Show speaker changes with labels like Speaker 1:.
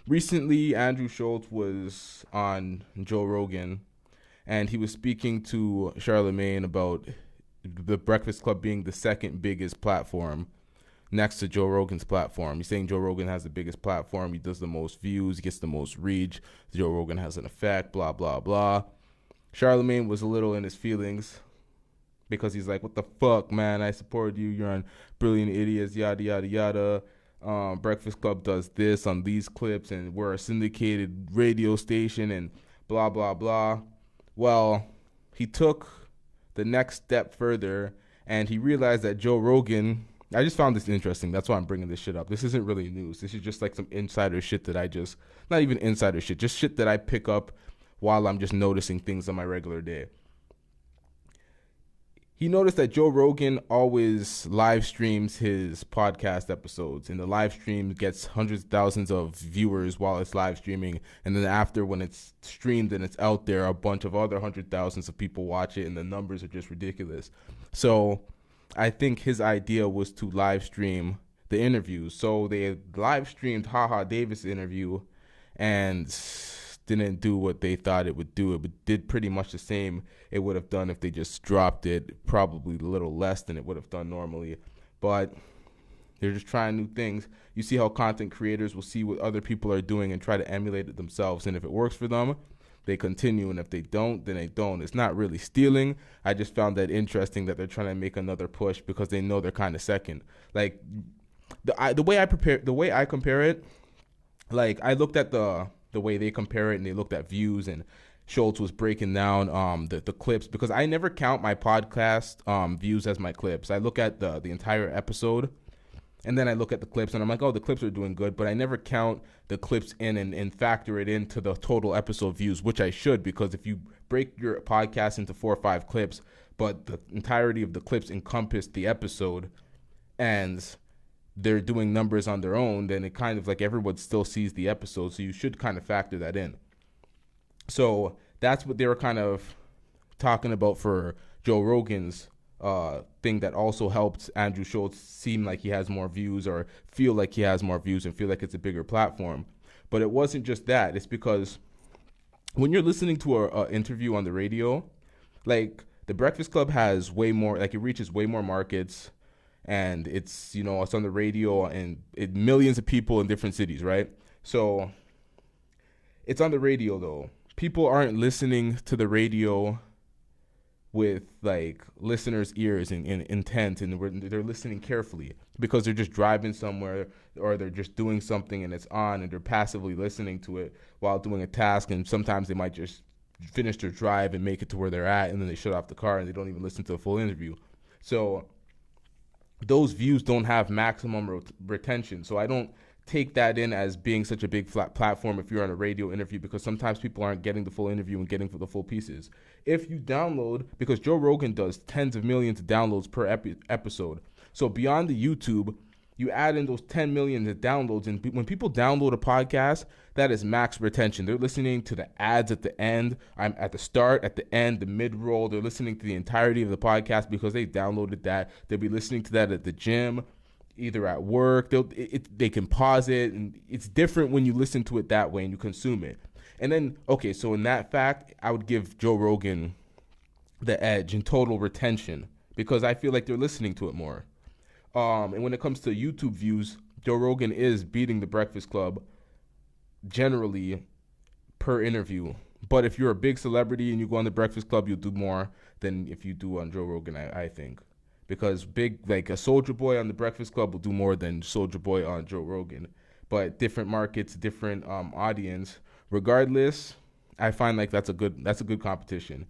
Speaker 1: recently Andrew Schultz was on Joe Rogan, and he was speaking to Charlemagne about the Breakfast Club being the second biggest platform next to Joe Rogan's platform. He's saying Joe Rogan has the biggest platform. He does the most views. He gets the most reach. Joe Rogan has an effect, blah, blah, blah. Charlemagne was a little in his feelings because he's like, what the fuck, man? I support you. You're on Brilliant Idiots, yada, yada, yada. Breakfast Club does this on these clips, and we're a syndicated radio station, and blah, blah, blah. Well, he took the next step further, and he realized that Joe Rogan... I just found this interesting. That's why I'm bringing this shit up. This isn't really news. This is just like some insider shit that I just... Not even insider shit. Just shit that I pick up while I'm just noticing things on my regular day. He noticed that Joe Rogan always live streams his podcast episodes, and the live stream gets hundreds of thousands of viewers while it's live streaming, and then after, when it's streamed and it's out there, a bunch of other hundred thousands of people watch it, and the numbers are just ridiculous. So I think his idea was to live stream the interviews. So they live streamed Haha Davis' interview and didn't do what they thought it would do. It did pretty much the same it would have done if they just dropped it, probably a little less than it would have done normally. But they're just trying new things. You see how content creators will see what other people are doing and try to emulate it themselves. And if it works for them, they continue. And if they don't, then they don't. It's not really stealing. I just found that interesting that they're trying to make another push because they know they're kind of second. Like the way I compare it, like I looked at the way they compare it, and they looked at views, and Schultz was breaking down the clips, because I never count my podcast views as my clips. I look at the entire episode, and then I look at the clips, and I'm like, oh, the clips are doing good, but I never count the clips in and factor it into the total episode views, which I should, because if you break your podcast into 4 or 5 clips, but the entirety of the clips encompass the episode, and they're doing numbers on their own, then it kind of like everyone still sees the episode, so you should kind of factor that in. So that's what they were kind of talking about for Joe Rogan's thing that also helped Andrew Schultz seem like he has more views, or feel like he has more views, and feel like it's a bigger platform. But it wasn't just that. It's because when you're listening to an interview on the radio, like the Breakfast Club has way more, like it reaches way more markets, and it's, you know, it's on the radio and millions of people in different cities, right? So it's on the radio though. People aren't listening to the radio with like listeners' ears and intent, and they're listening carefully because they're just driving somewhere, or they're just doing something and it's on, and they're passively listening to it while doing a task. And sometimes they might just finish their drive and make it to where they're at, and then they shut off the car and they don't even listen to the full interview. So those views don't have maximum retention. So I don't take that in as being such a big flat platform if you're on a radio interview, because sometimes people aren't getting the full interview and getting for the full pieces. If you download, because Joe Rogan does tens of millions of downloads per episode. So beyond the YouTube, you add in those 10 million of downloads, and when people download a podcast, that is max retention. They're listening to the ads at the end, I'm at the start, at the end, the mid-roll. They're listening to the entirety of the podcast because they downloaded that. They'll be listening to that at the gym, either at work. They can pause it, and it's different when you listen to it that way and you consume it. And then, okay, so in that fact, I would give Joe Rogan the edge in total retention because I feel like they're listening to it more. And when it comes to YouTube views, Joe Rogan is beating the Breakfast Club generally per interview. But if you're a big celebrity and you go on the Breakfast Club, you'll do more than if you do on Joe Rogan, I think. Because big, like a Soulja Boy on the Breakfast Club will do more than Soulja Boy on Joe Rogan. But different markets, different audience. Regardless, I find like that's a good competition.